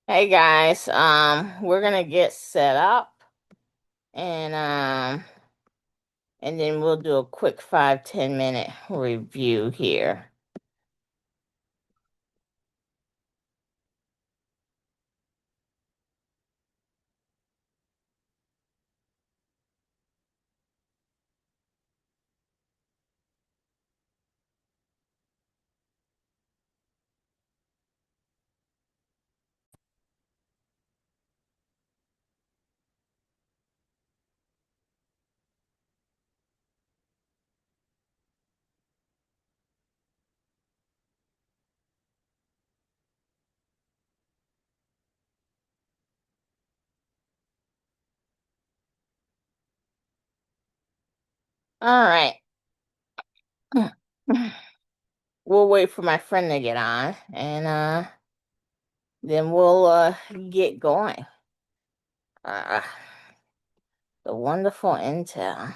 Hey guys, we're gonna get set up and and then we'll do a quick 5-10 minute review here. All right. We'll wait for my friend to get on and then we'll get going. Uh the wonderful intel.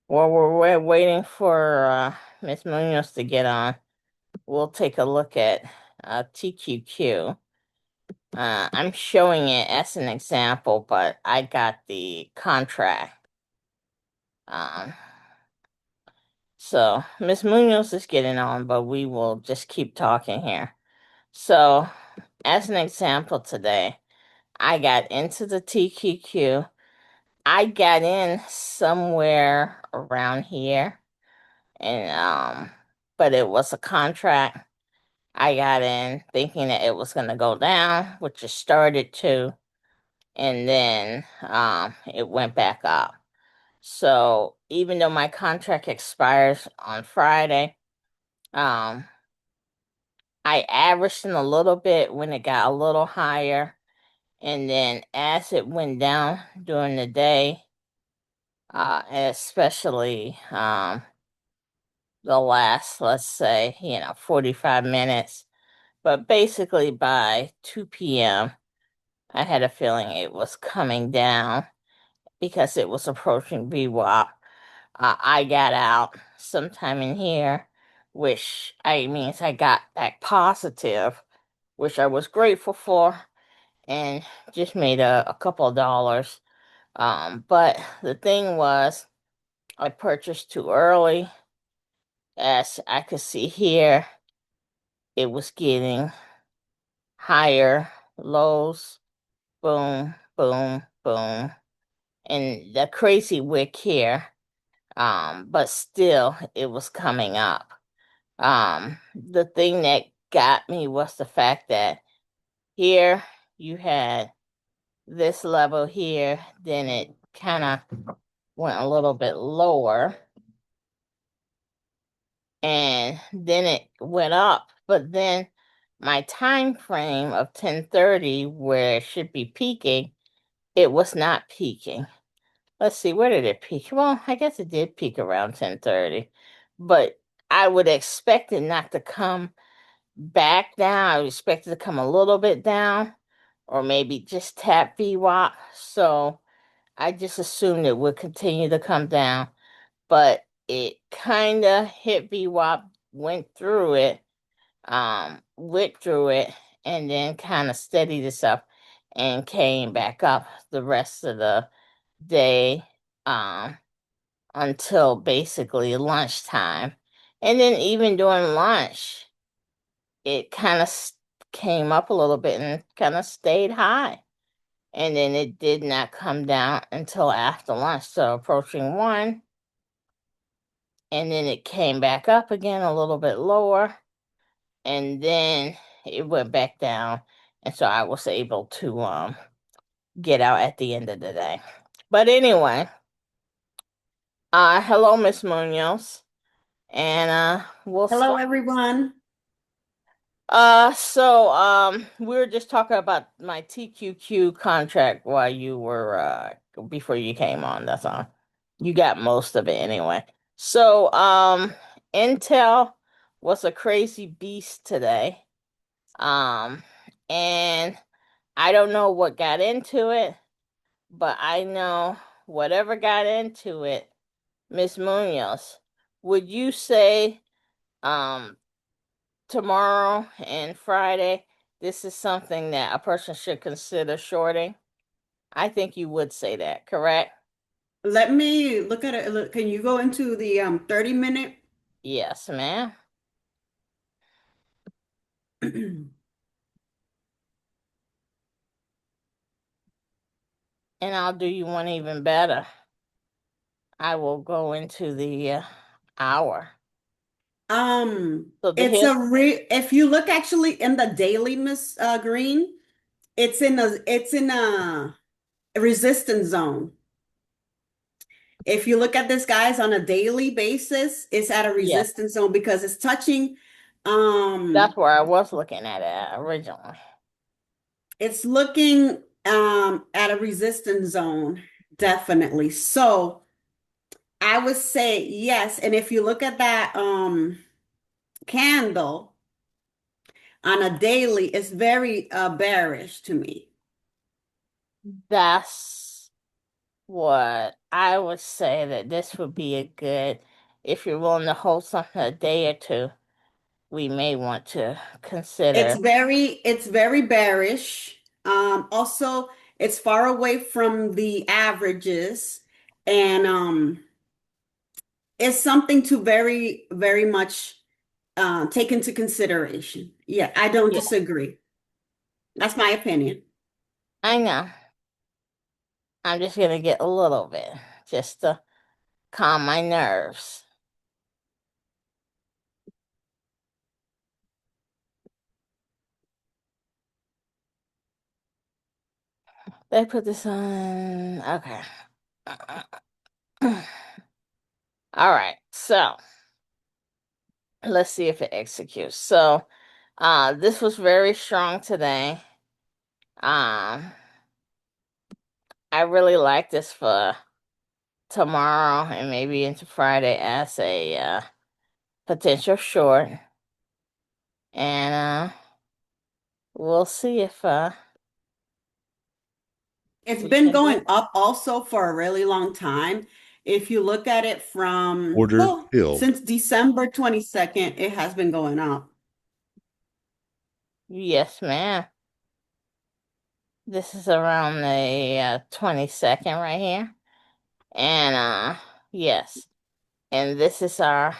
While we're waiting for Miss Munoz to get on, we'll take a look at TQQ. I'm showing it as an example, but I got the contract. Um, so Miss Munoz is getting on, but we will just keep talking here. So, as an example today, I got into the TQQ. I got in somewhere around here, and but it was a contract. I got in thinking that it was going to go down, which it started to, and then it went back up. So even though my contract expires on Friday, um I averaged in a little bit when it got a little higher, and then as it went down during the day, especially the last, let's say, 45 minutes, but basically by 2 p.m. I had a feeling it was coming down because it was approaching VWAP. I got out sometime in here, which I means I got back positive, which I was grateful for, and just made a couple of dollars. But the thing was, I purchased too early. As I could see here, it was getting higher lows, boom, boom, boom, and the crazy wick here. But still, it was coming up. The thing that got me was the fact that here you had this level here, then it kind of went a little bit lower, and then it went up. But then my time frame of 10:30, where it should be peaking, it was not peaking. Let's see, where did it peak? Well, I guess it did peak around 10:30, but I would expect it not to come back down. I would expect it to come a little bit down or maybe just tap VWAP. So I just assumed it would continue to come down, but it kind of hit VWAP, went through it, and then kind of steadied itself and came back up the rest of the day until basically lunchtime. And then even during lunch, it kind of came up a little bit and kind of stayed high. And then it did not come down until after lunch, so approaching one. And then it came back up again a little bit lower. And then it went back down. And so I was able to get out at the end of the day. But anyway, hello, Miss Munoz. And we'll Hello, start. everyone. We were just talking about my TQQ contract while you were before you came on, that's all. You got most of it anyway. So, Intel was a crazy beast today. Um, and I don't know what got into it, but I know whatever got into it, Miss Munoz, would you say um tomorrow and Friday, this is something that a person should consider shorting? I think you would say that, correct? Let me look at it. Can you go into the 30-minute? Yes, ma'am. And I'll do you one even better. I will go into the hour. So the It's here's a re if you look actually in the daily, Miss Green, it's in a resistance zone. If you look at this, guys, on a daily basis, it's at a yes, resistance zone because it's touching, that's where I was looking at it originally. it's looking at a resistance zone, definitely. So I would say yes. And if you look at that candle on a daily, it's very bearish to me. That's what I would say that this would be a good, if you're willing to hold something a day or two, we may want to consider. It's very bearish. Also, it's far away from the averages, and it's something to very, very much take into consideration. Yeah, I don't Yeah, disagree. That's my opinion. I know. I'm just gonna get a little bit just to calm my nerves. They put this on. Okay. All right. So let's see if it executes. So this was very strong today. Um I really like this for tomorrow and maybe into Friday as a potential short. And we'll see if It's we been can do going up also for a really long time. If you look at it from, Order well, filled. since December 22nd, it has been going up. yes, ma'am. This is around the 22nd right here. And yes. And this is our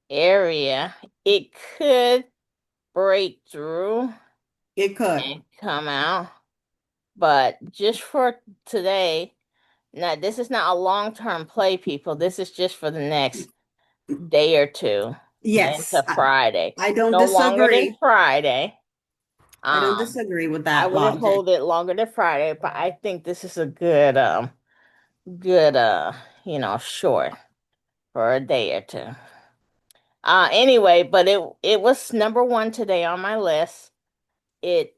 area. It could break through It could. and come out, but just for today, now this is not a long-term play, people. This is just for the next day or two Yes, into Friday. I don't No longer than disagree. Friday. I don't Um, disagree with I that wouldn't logic. hold it longer than Friday, but I think this is a good short for a day or two. Anyway, but it was number one today on my list. It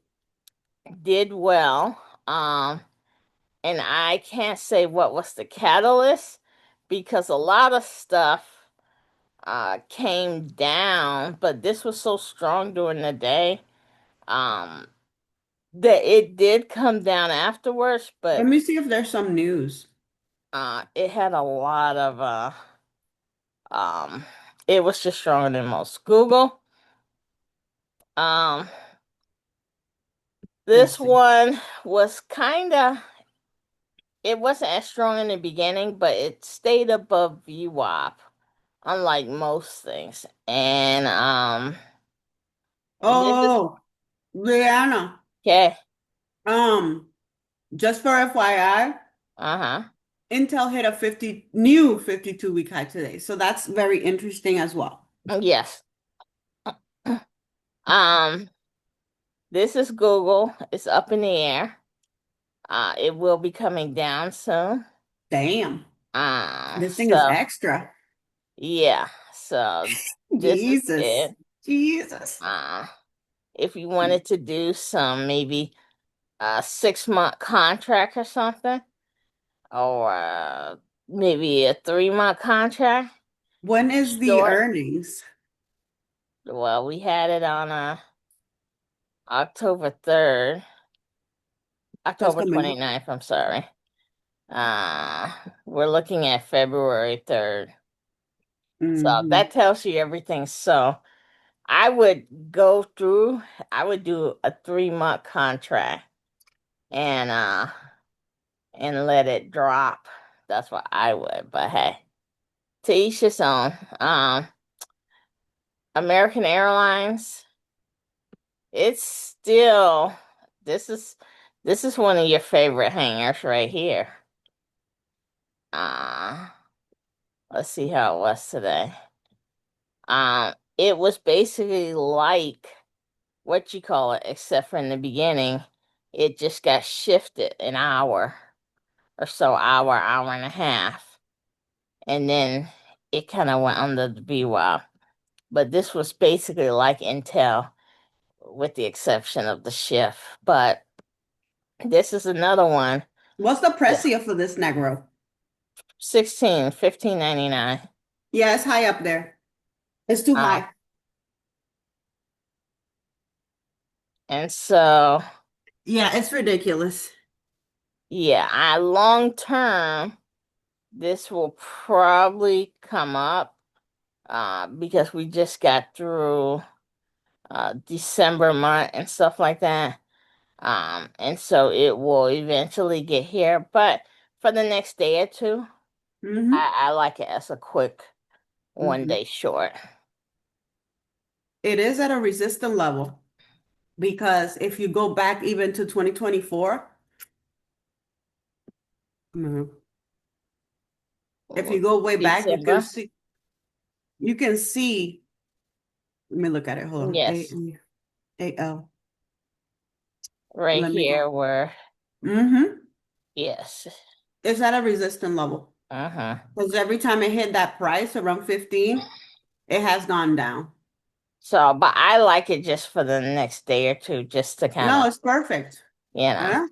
did well. And I can't say what was the catalyst because a lot of stuff came down, but this was so strong during the day um that it did come down afterwards, Let but me see if there's some news. it had a lot of um it was just stronger than most. Google, um this Let's see. one was kind of, it wasn't as strong in the beginning, but it stayed above VWAP, unlike most things. And this is Oh, Rihanna. okay. Um, just for FYI, Uh-huh. Intel hit a 52-week high today. So that's very interesting as well. Yes. Um, this is Google. It's up in the air. It will be coming down soon. Damn. This thing is So extra. yeah. So this is Jesus. it. Jesus. Uh, if you wanted to do some maybe a 6-month contract or something, or maybe a 3-month contract, When is the short. earnings? Well, we had it on October 3rd, Just October coming up. 29th, I'm sorry. Uh, we're looking at February 3rd. So Hmm. that tells you everything. So I would go through, I would do a 3-month contract and let it drop. That's what I would. But hey, to each his own. American Airlines, it's still this is this is one of your favorite hangers right here. Uh, let's see how it was today. It was basically like what you call it, except for in the beginning, it just got shifted an hour or so, hour and a half, and then it kind of went under the VWAP. But this was basically like Intel, with the exception of the shift. But this is another one. What's the Yeah. price here for this Negro? 15.99. Yeah, it's high up there. It's too Um, high. and so Yeah, it's ridiculous. yeah, I long term, this will probably come up because we just got through December month and stuff like that. And so it will eventually get here. But for the next day or two, Hmm. I like it as a quick one Hmm. day short. It is at a resistant level because if you go back even to 2024, mhm, if you go way back, December. you can see, let me look at it. Hold on. Yes. AL. Right Let me go. here where Mm-hmm. yes. It's at a resistant level. Uh-huh. Because every time it hit that price around 15, it has gone down. So, but I like it just for the next day or two, just to kind of, No, it's perfect. you know, Yeah.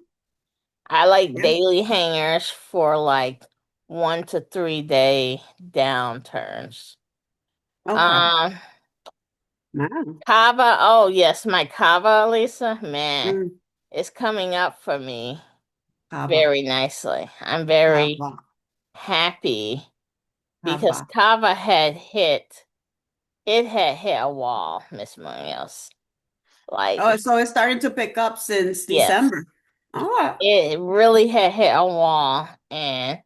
I like Yeah. daily hangers for like 1 to 3 day downturns. Okay. Um, Wow. Kava, oh yes, my Kava, Lisa, man, Mm. it's coming up for me Kava. very nicely. I'm very Kava. happy because Kava. Kava had hit a wall, Miss Munoz. Like, Oh, so it's starting to pick up since yes, December. All right. it really had hit a wall. And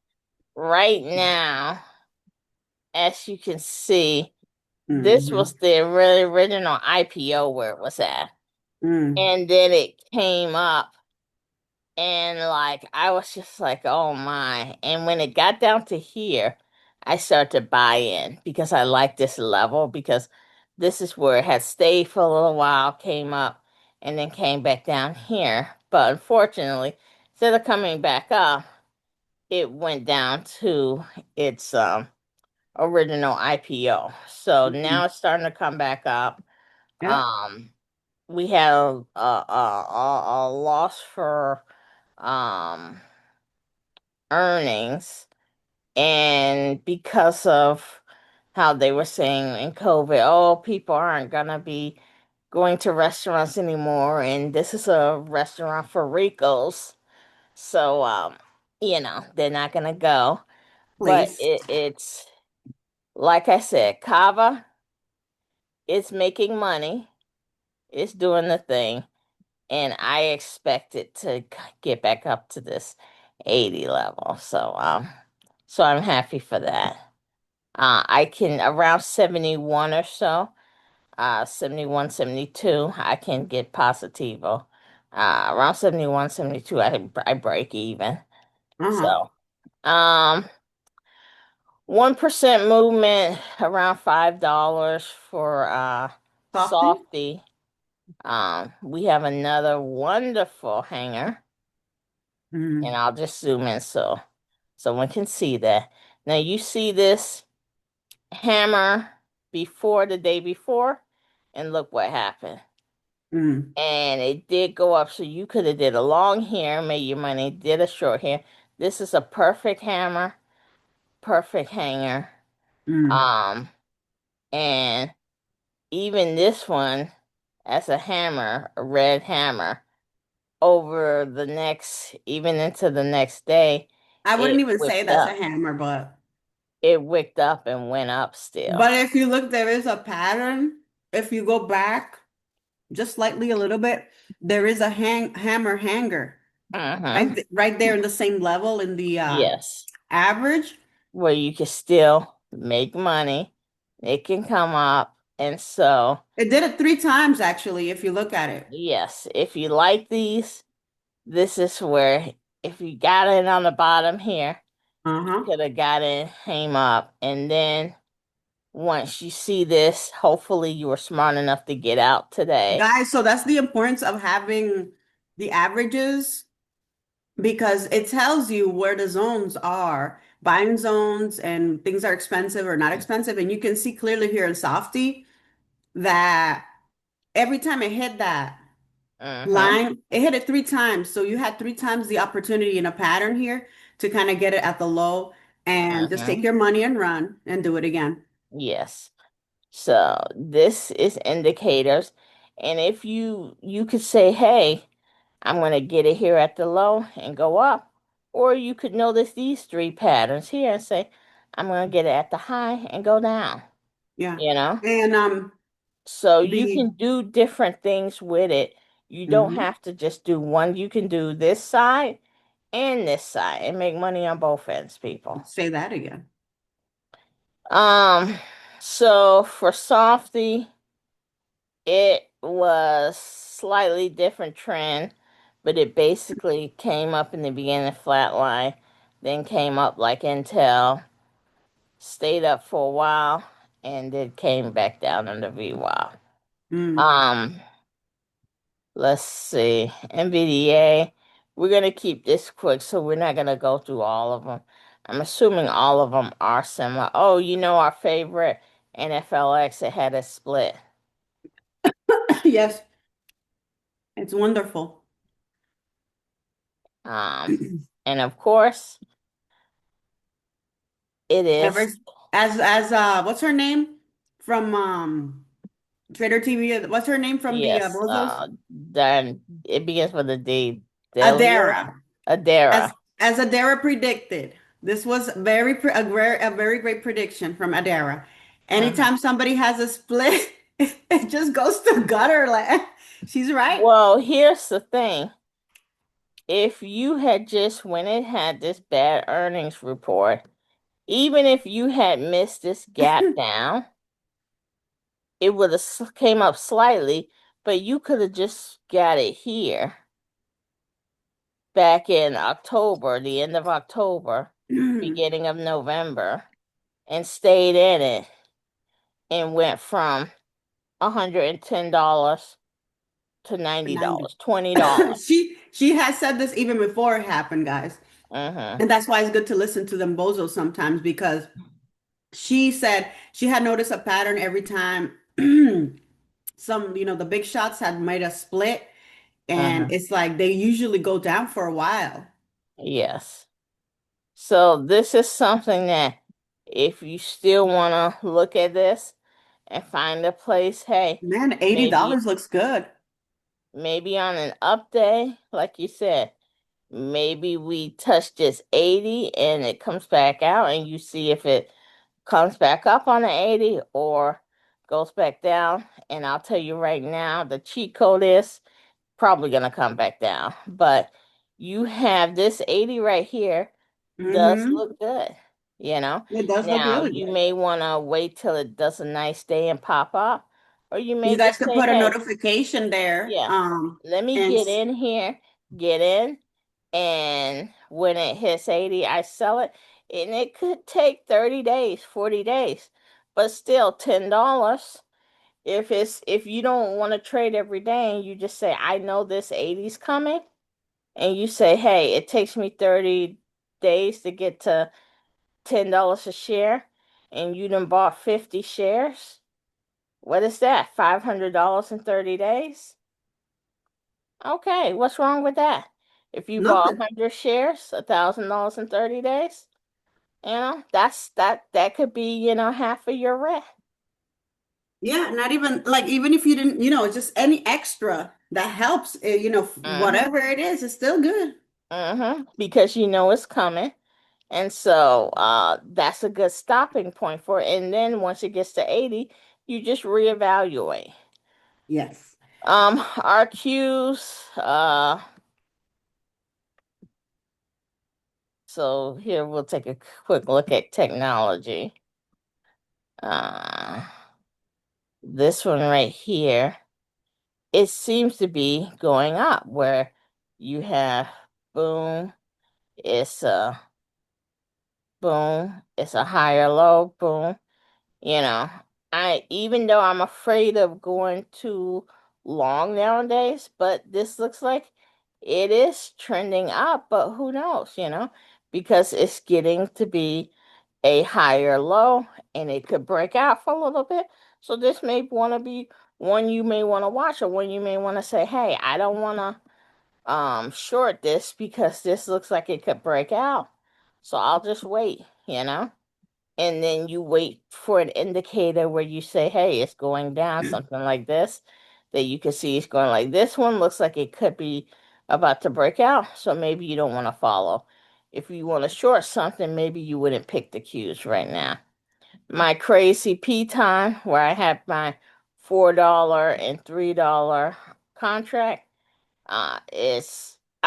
right now, as you can see, this Mm-hmm. was the really original IPO where it was at. Mm. And then it came up, and like, I was just like, oh my. And when it got down to here, I started to buy in because I like this level because this is where it had stayed for a little while, came up, and then came back down here. But unfortunately, instead of coming back up, it went down to its original IPO. So Mm. now it's starting to come back up. Yeah. Um, we have a loss for um earnings, and because of how they were saying in COVID, oh, people aren't gonna be going to restaurants anymore, and this is a restaurant for ricos, so they're not gonna go. But Please. it's like I said, Kava is making money, it's doing the thing, and I expect it to get back up to this 80 level. So I'm happy for that. I can around 71 or so, 71, 72, I can get positivo. Around 71, 72, I break even. Uh-huh. So, 1% movement around $5 for Softy. softy. We have another wonderful hanger, and Mm. I'll just zoom in so someone can see that. Now you see this hammer before the day before, and look what happened. Mm. And it did go up, so you could have did a long hair, made your money, did a short hair. This is a perfect hammer, perfect hanger. Mm. Um, and even this one as a hammer, a red hammer, over the next, even into the next day, I wouldn't it even say wicked that's a up. hammer, but It wicked up and went up still. if you look, there is a pattern. If you go back just slightly a little bit, there is a hammer hanger Mm-hmm. right there in the same level in the Yes. average. Where you can still make money. It can come up. And so, It did it 3 times actually, if you look at it. yes, if you like these, this is where, if you got it on the bottom here, you Uh-huh. could have got it, came up. And then once you see this, hopefully you were smart enough to get out today. Guys, so that's the importance of having the averages because it tells you where the zones are, buying zones and things are expensive or not expensive. And you can see clearly here in Softy that every time it hit that Mm-hmm. line, it hit it 3 times. So you had 3 times the opportunity in a pattern here to kind of get it at the low and just take Mm-hmm. your money and run and do it again. Yes. So this is indicators. And if you could say, hey, I'm going to get it here at the low and go up. Or you could notice these three patterns here and say, I'm going to get it at the high and go down, Yeah. you know? And So you the can do different things with it. You don't mhm, have to just do one. You can do this side and this side and make money on both ends, people. say that again. Um, so for Softy, it was slightly different trend, but it basically came up in the beginning flat line, then came up like Intel, stayed up for a while, and it came back down in the VWAP. Mm. Um, let's see, NVDA. We're gonna keep this quick, so we're not gonna go through all of them. I'm assuming all of them are similar. Oh, our favorite NFLX, it had a split. Yes, it's wonderful. Um, and of course, it Ever is, as what's her name from Trader TV? What's her name from the yes, Bozos? then it begins with a D. Delia? Adara. As Adara. Adara predicted. This was a very great prediction from Adara. Mhm. Anytime somebody has a split, it just goes to gutter land. She's right. Well, here's the thing. If you had just, when it had this bad earnings report, even if you had missed this gap down, it would have came up slightly, but you could have just got it here back in October, the end of October, beginning of November, and stayed in it and went from $110 to 90. $90, $20. She has said this even before it happened, guys. Mm-hmm. And that's why it's good to listen to them bozos sometimes because she said she had noticed a pattern every time the big shots had made a split, and Mm-hmm. it's like they usually go down for a while. Yes. So this is something that if you still want to look at this and find a place, hey, Man, $80 maybe looks good. maybe on an up day, like you said, maybe we touch this 80 and it comes back out and you see if it comes back up on the 80 or goes back down. And I'll tell you right now, the cheat code is probably gonna come back down. But you have this 80 right here does Mm-hmm. look good, you know. It does look Now really you good. may wanna wait till it does a nice day and pop up, or you You may guys just could say, put a hey, notification there. yeah, let me And get in here, get in, and when it hits 80, I sell it. And it could take 30 days, 40 days, but still $10. If you don't want to trade every day and you just say, I know this 80's coming, and you say, hey, it takes me 30 days to get to $10 a share, and you done bought 50 shares, what is that? $500 in 30 days? Okay, what's wrong with that? If you bought nothing. 100 shares, $1,000 in 30 days, that could be, half of your rent. Yeah, not even like even if you didn't, just any extra that helps, Mm-hmm. whatever it is, it's still good. Mm-hmm. Because you know it's coming. And so that's a good stopping point for it. And then once it gets to 80, you just reevaluate. Yes. RQs, so here we'll take a quick look at technology. Uh, this one right here, it seems to be going up where you have boom, it's a boom, it's a higher low, boom. You know, I even though I'm afraid of going too long nowadays, but this looks like it is trending up, but who knows, because it's getting to be a higher low and it could break out for a little bit. So this may want to be one you may want to watch or one you may want to say, hey, I don't want to short this because this looks like it could break out. So I'll just wait. And then you wait for an indicator where you say, hey, it's going down, something like this, that you can see it's going like this one looks like it could be about to break out. So maybe you don't want to follow. If you want to short something, maybe you wouldn't pick the cues right now. My crazy P time where I have my $4 and $3 contract, I'm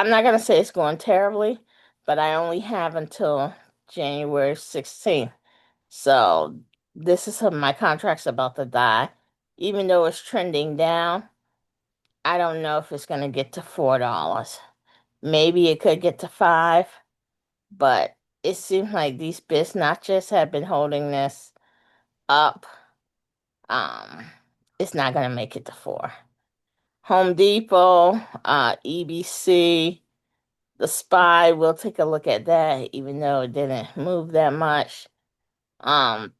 not gonna say it's going terribly, but I only have until January 16th. So this is my contract's about to die. Even though it's trending down, I don't know if it's gonna get to $4. Maybe it could get to five, but it seems like these bits not just have been holding this up. Um, it's not gonna make it to four. Home Depot, EBC, the SPY, we'll take a look at that, even though it didn't move that much. Um,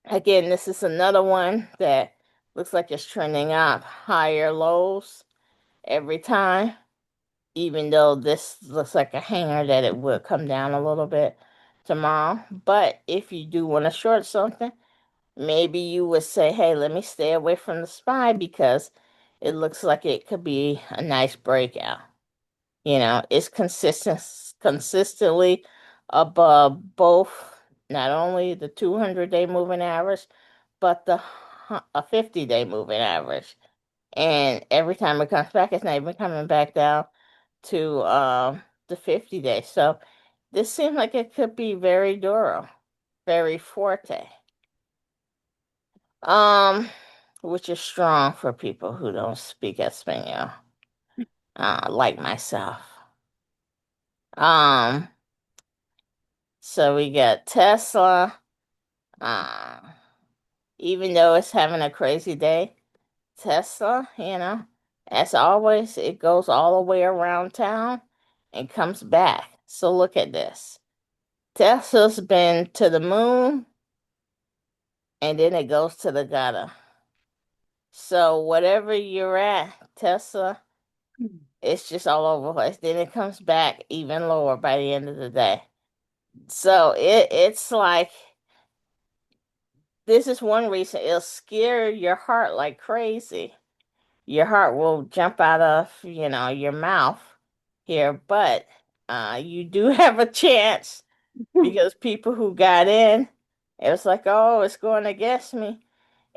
Again, this is another one that looks like it's trending up higher lows every time, even though this looks like a hanger that it will come down a little bit tomorrow. But if you do want to short something, maybe you would say, hey, let me stay away from the SPY because it looks like it could be a nice breakout. It's consistently above both not only the 200-day moving average, but a 50-day moving average. And every time it comes back, it's not even coming back down to the 50 days. So this seems like it could be very durable, very forte. Um, which is strong for people who don't speak Espanol, like myself. Um, so we got Tesla. Uh, Even though it's having a crazy day, Tesla, as always, it goes all the way around town and comes back. So look at this. Tesla's been to the moon and then it goes to the gutter. So whatever you're at, Tesla, it's just all over the place. Then it comes back even lower by the end of the day. So it's like this is one reason it'll scare your heart like crazy. Your heart will jump out of, your mouth here, but you do have a chance because people who got in, it was like, oh, it's going against me.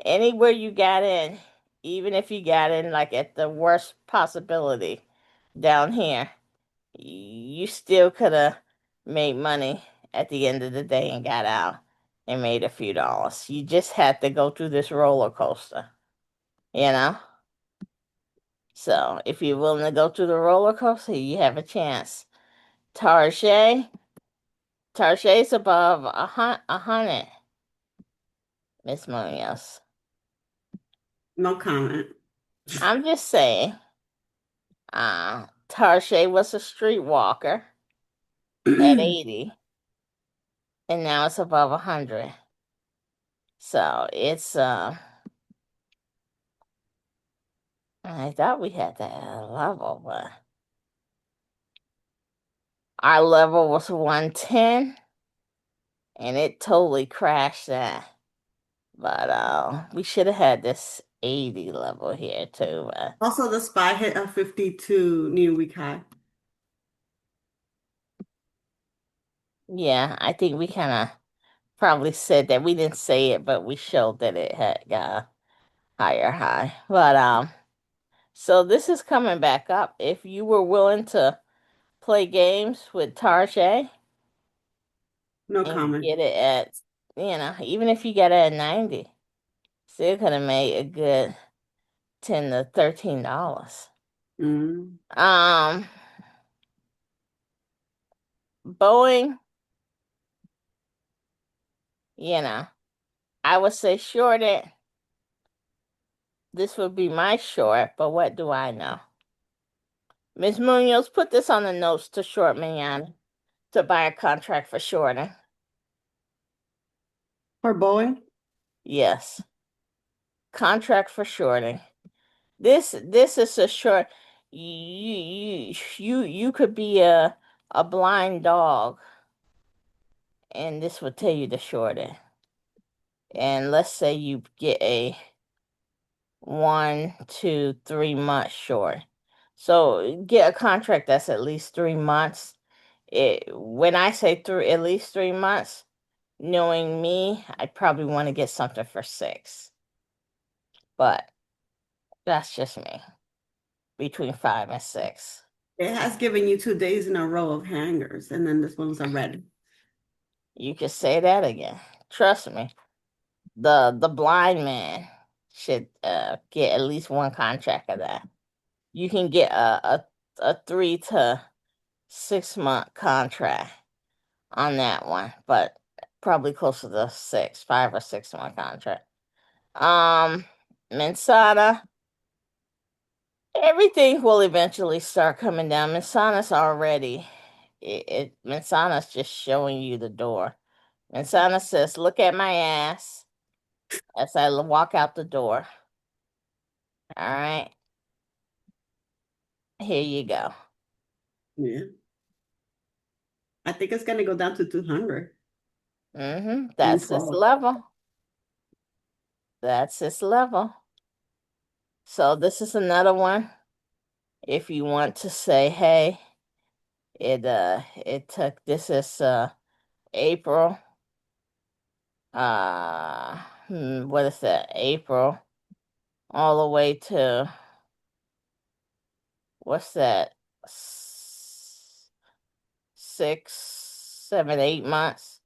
Anywhere you got in, even if you got in like at the worst possibility down here, you still could have made money at the end of the day and got out and made a few dollars. You just had to go through this roller coaster, you know? So if you're willing to go through the roller coaster, you have a chance. Tarjay, Tarjay's above a hundred, Miss Munoz. No comment. I'm just saying, Tarjay was a streetwalker at 80, and now it's above 100. So it's I thought we had that level, but our level was 110, and it totally crashed that. But we should have had this 80 level here too. But Also, the SPY hit a 52 new week high. yeah, I think we kind of probably said that. We didn't say it, but we showed that it had got a higher high. But so this is coming back up. If you were willing to play games with Tarjay No and comment. get it at, even if you get it at 90, still could have made a good 10 to $13. Mm. Um, Boeing, you know, I would say short it. This would be my short, but what do I know? Ms. Munoz, put this on the notes to short Manana to buy a contract for shorting. For Boeing, Yes, contract for shorting. This is a short. You could be a blind dog, and this would tell you to short it. And let's say you get a 1, 2, 3 month short. So get a contract that's at least 3 months. When I say through at least 3 months, knowing me, I probably want to get something for 6. But that's just me. Between 5 and 6. it has given you 2 days in a row of hangers, and then this one's a red. You could say that again. Trust me. The blind man should get at least one contract of that. You can get a 3 to 6 month contract on that one, but probably closer to 5 or 6 month contract. Mensana, everything will eventually start coming down. Mensana's already Mensana's just showing you the door. Mensana says, "Look at my ass," as I walk out the door. All right, here you go. Yeah. I think it's gonna go down to 200 and That's this fall. level. That's this level. So this is another one. If you want to say, hey, it took this is April. What is that? April all the way to what's that? 6, 7, 8 months.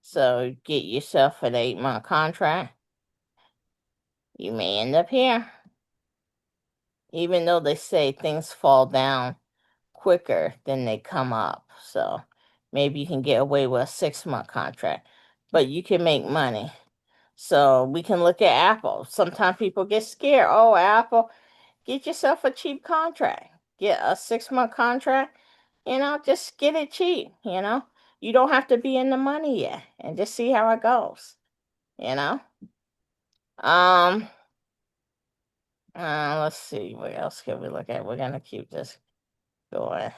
So get yourself an 8 month contract. You may end up here. Even though they say things fall down quicker than they come up. So maybe you can get away with a 6 month contract, but you can make money. So we can look at Apple. Sometimes people get scared. Oh, Apple, get yourself a cheap contract. Get a 6 month contract, just get it cheap. You don't have to be in the money yet and just see how it goes, you know? Um, let's see, what else can we look at? We're gonna keep this going.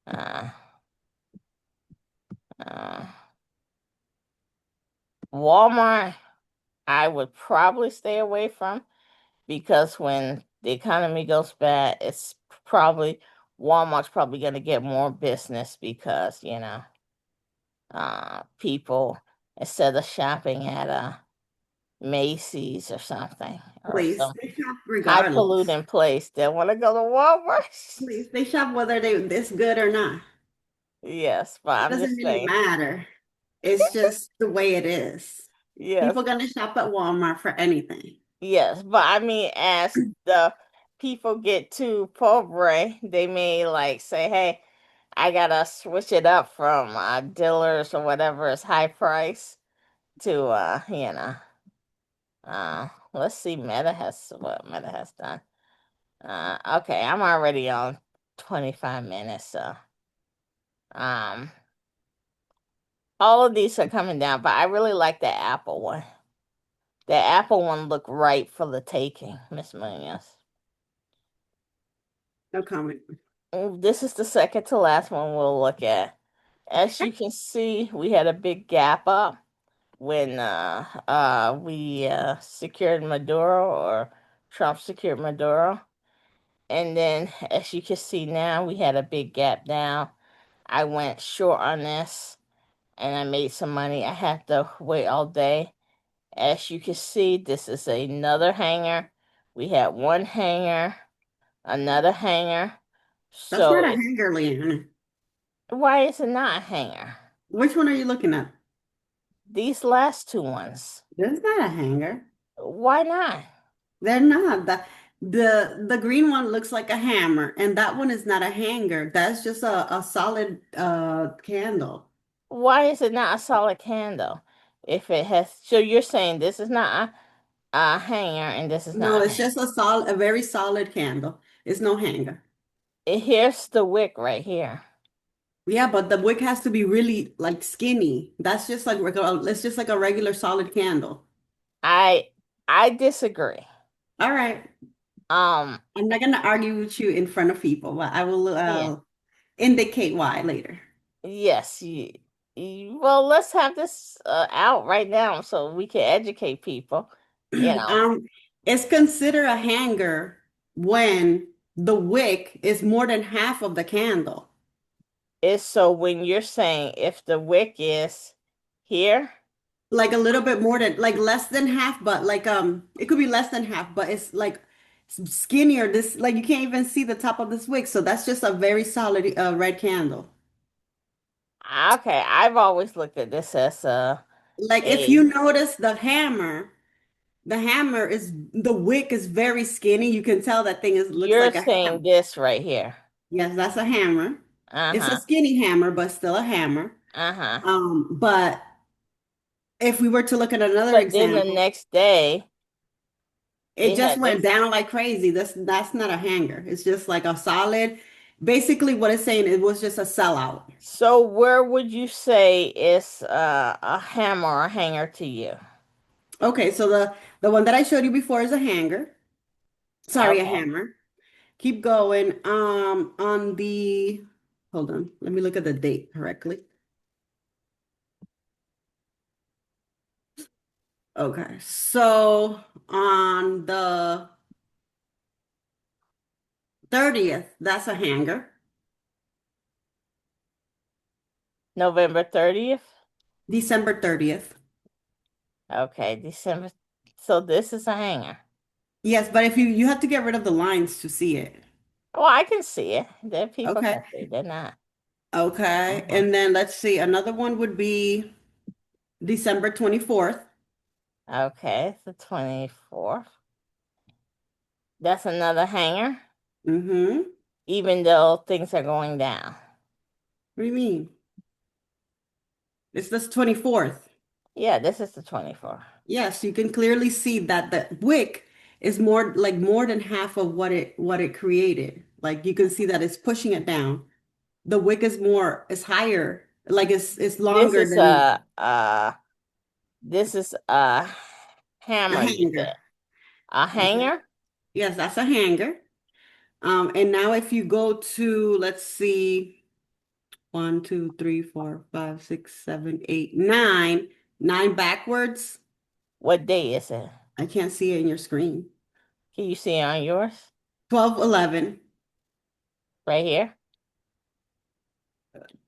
Uh, uh, Walmart, I would probably stay away from because when the economy goes bad, it's probably Walmart's probably going to get more business because, people instead of shopping at a Macy's or something or Please, some they shop high regardless. polluting place, they want to go to Walmart. Please, they shop whether they this good or not. Yes, but It I'm doesn't just really saying. matter. It's just the way it is. Yes, People gonna shop at Walmart for anything. yes, but I mean, as the people get too pobre, they may like say, "Hey, I gotta switch it up from dealers or whatever is high price to let's see what Meta has done. Okay, I'm already on 25 minutes, so um all of these are coming down, but I really like the Apple one. The Apple one looked right for the taking, Miss Munoz. No comment. This is the second to last one we'll look at. As you can see, we had a big gap up. when we secured Maduro, or Trump secured Maduro. And then, as you can see now, we had a big gap down. I went short on this and I made some money. I had to wait all day. As you can see, this is another hanger. We had one hanger, another hanger. That's So not a hanger, Leanne. why is it not a hanger? Which one are you looking at? These last two ones. That's not a hanger. Why not? They're not. The green one looks like a hammer, and that one is not a hanger. That's just a solid candle. Why is it not a solid candle? If it has, so you're saying this is not a hanger and this is No, not a it's hanger. just a very solid candle. It's no hanger. Here's the wick right here. Yeah, but the wick has to be really like skinny. That's just like it's just like a regular solid candle. I I disagree. All right. Um, I'm not gonna argue with you in front of people, but I will yeah, indicate why later. yes, well, let's have this out right now so we can educate people. You know, Um, it's considered a hanger when the wick is more than half of the candle. it's so when you're saying if the wick is here, Like a little bit more than like less than half, but like it could be less than half, but it's like skinnier. This like you can't even see the top of this wick. So that's just a very solid red candle. okay, I've always looked at this as Like if a you notice the hammer is the wick is very skinny. You can tell that thing is looks you're like a saying hammer. this right here. Yes, that's a hammer. It's a Uh-huh. skinny hammer, but still a hammer. Uh-huh. But if we were to look at another But then the example, next day it it just had went this. down like crazy. That's not a hanger. It's just like a solid. Basically, what it's saying, it was just a sellout. So where would you say is a hammer or hanger to you? Okay, so the one that I showed you before is a hanger. Sorry, a Okay. hammer. Keep going. On the hold on, let me look at the date correctly. Okay, so on the 30th, that's a hanger. November 30th? December 30th. Okay, December. So this is a hanger. Yes, but if you have to get rid of the lines to see it. Well, I can see it. The people Okay. can see. They're not. Okay. Uh-huh. And then let's see. Another one would be December 24th. Okay, it's the 24th. That's another hanger, Mm-hmm. even though things are going down. What do you mean? It's this 24th. Yeah, this is the 24th. Yes, you can clearly see that the wick is more than half of what it created. Like you can see that it's pushing it down. The wick is higher, like it's This longer is than a a hammer, you hanger. said. A Okay. hanger? Yes, that's a hanger. And now if you go to, let's see, 1, 2, 3, 4, 5, 6, 7, 8, 9, 9 backwards. What day is it? I can't see it in your screen. Can you see it on yours? 12, 11. Right here?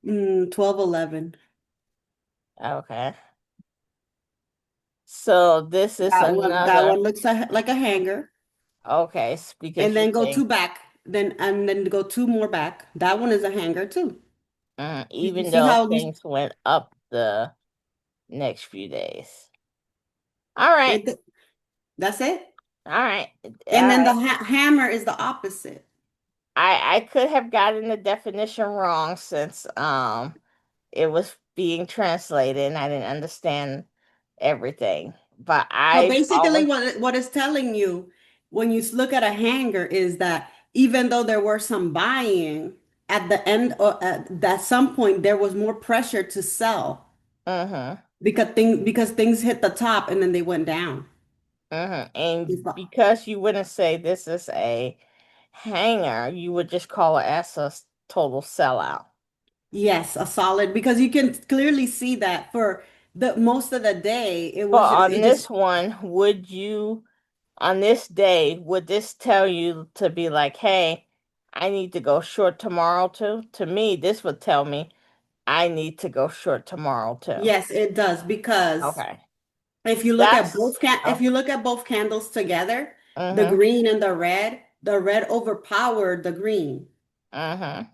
12, 11. Okay. So this is That another. one looks like a hanger. Okay, And because you then go say two back. Then go two more back. That one is a hanger too. You even see though how things went up the next few days. All right. it that's it? All right. All And then the right. hammer is the opposite. I could have gotten the definition wrong since it was being translated and I didn't understand everything. But So I've basically, always what it's telling you when you look at a hanger is that even though there were some buying at the end or at some point, there was more pressure to sell mm-hmm. because things hit the top and then they went down. Mm-hmm. And because you wouldn't say this is a hanger, you would just call it as a total sellout. Yes, a solid because you can clearly see that for the most of the day But on it just this one, on this day, would this tell you to be like, hey, I need to go short tomorrow too? To me, this would tell me I need to go short tomorrow too. yes, it does because Okay. if Oh, you look at both candles together, the mm-hmm, green and the red overpowered the green. mm-hmm.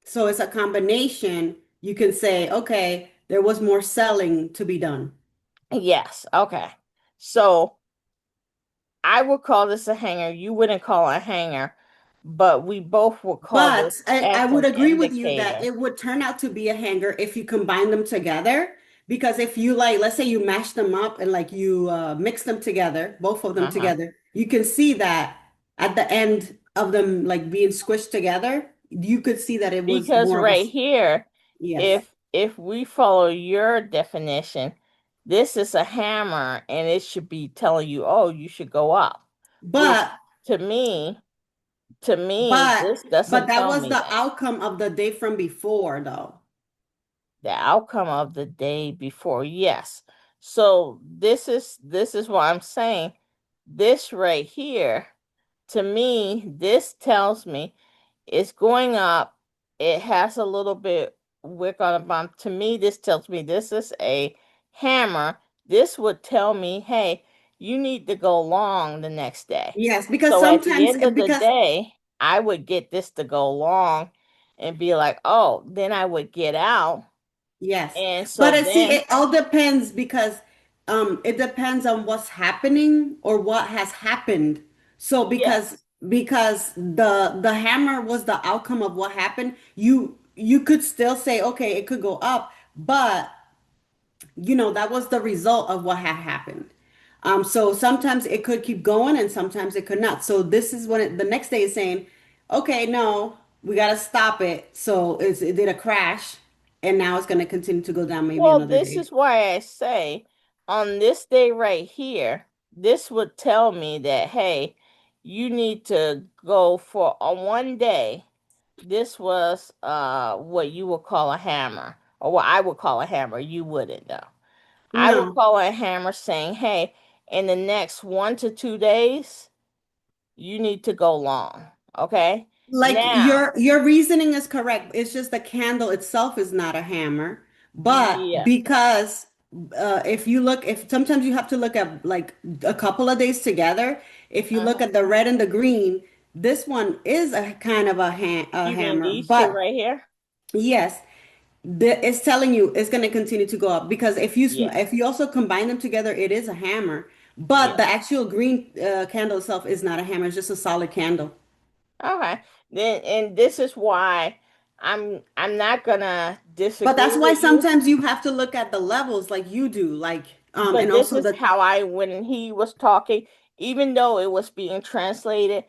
So it's a combination. You can say, okay, there was more selling to be done. Yes, okay. So I would call this a hanger. You wouldn't call it a hanger, but we both would call this But I as would an agree with you that indicator. it would turn out to be a hanger if you combine them together. Because if you like, let's say you mash them up and like you mix them together, both of them Uh-huh. together, you can see that at the end of them like being squished together, you could see that it was Because more of a, right here, yes. if we follow your definition, this is a hammer and it should be telling you, oh, you should go up. Which But to me, but this but doesn't that tell was me the that. outcome of the day from before, though. The outcome of the day before. Yes. So this is what I'm saying. This right here, to me, this tells me it's going up. It has a little bit wick on the bottom. To me, this tells me this is a hammer. This would tell me, hey, you need to go long the next day. Yes, because So at the sometimes end of the because day, I would get this to go long and be like, oh, then I would get out. yes. And But so I see then, it all depends because it depends on what's happening or what has happened. So yes, because the hammer was the outcome of what happened, you could still say, okay, it could go up, but that was the result of what had happened. So sometimes it could keep going and sometimes it could not. So this is when the next day is saying, okay, no, we got to stop it. So it did a crash and now it's going to continue to go down maybe well, another this day. is why I say on this day right here, this would tell me that, hey, you need to go for on one day. This was what you would call a hammer, or what I would call a hammer. You wouldn't though. I would No, call it a hammer saying, hey, in the next 1 to 2 days, you need to go long. Okay. like Now, your reasoning is correct. It's just the candle itself is not a hammer, but yeah. because if sometimes you have to look at like a couple of days together. If you look Uh-huh. at the red and the green, this one is a kind of a You mean hammer. these two But right here? yes, it's telling you it's going to continue to go up because Yeah. if you also combine them together, it is a hammer. But the Yeah. actual green candle itself is not a hammer; it's just a solid candle. Okay. Then and this is why I'm not gonna But disagree that's why with you, sometimes you have to look at the levels like you do, like but and this also is the how I when he was talking, even though it was being translated,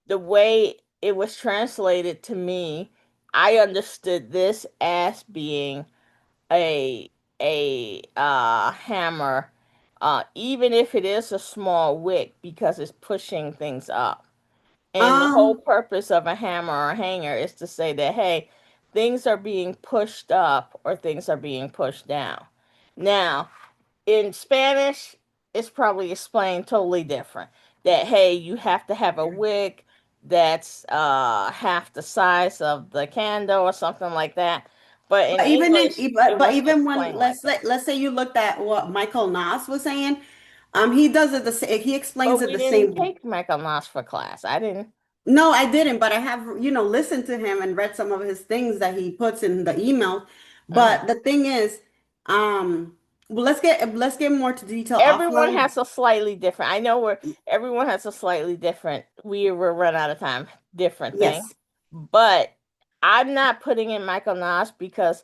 the way it was translated to me, I understood this as being a hammer, even if it is a small wick because it's pushing things up. And the whole um purpose of a hammer or a hanger is to say that, hey, things are being pushed up or things are being pushed down. Now, in Spanish, it's probably explained totally different. That, hey, you have to have a wick that's half the size of the candle or something like that. But in but even in English, it but wasn't even when explained like that. let's say you looked at what Michael Nas was saying, he does it the same, he explains But it we the didn't same. take Michael Nash for class. I didn't. No, I didn't, but I have, listened to him and read some of his things that he puts in the email. But Mhm. the thing is, well, let's get more to detail Everyone offline. has a slightly different. I know where everyone has a slightly different. We were run out of time. Different thing, Yes. but I'm not putting in Michael Nash because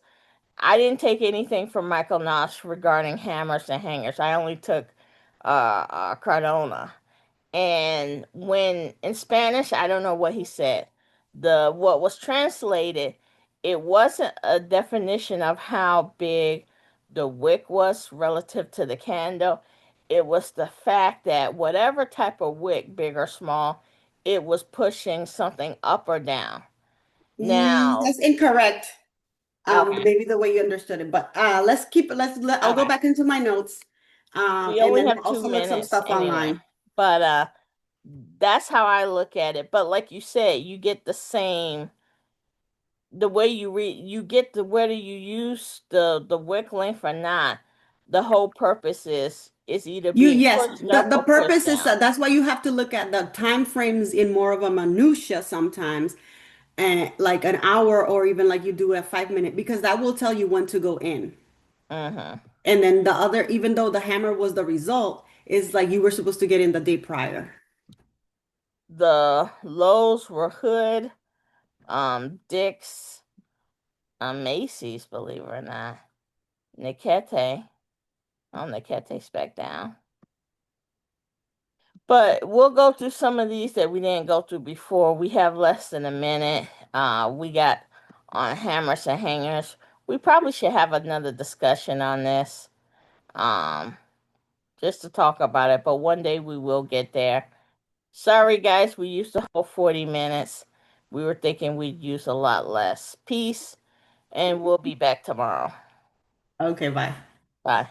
I didn't take anything from Michael Nash regarding hammers and hangers. I only took Cardona. And when in Spanish, I don't know what he said. The what was translated, it wasn't a definition of how big the wick was relative to the candle. It was the fact that whatever type of wick, big or small, it was pushing something up or down. Now, That's incorrect. Okay. maybe the way you understood it. But let's keep it. I'll go Okay. back into my notes, We and only then have I'll two also look some minutes stuff anyway. online. But that's how I look at it. But like you said, you get the same the way you read you get the whether you use the wick length or not, the whole purpose is either being Yes, pushed the up the or pushed purpose is down. that's why you have to look at the time frames in more of a minutia sometimes, and like an hour or even like you do a 5 minute, because that will tell you when to go in. Mm-hmm. And then the other, even though the hammer was the result, is like you were supposed to get in the day prior. The lows were Hood, Dick's, Macy's, believe it or not. Nikete. Oh, Nikete's back down. But we'll go through some of these that we didn't go through before. We have less than a minute. We got on hammers and hangers. We probably should have another discussion on this, um, just to talk about it. But one day we will get there. Sorry, guys, we used the whole 40 minutes. We were thinking we'd use a lot less. Peace, and we'll be back tomorrow. Okay, bye. Bye.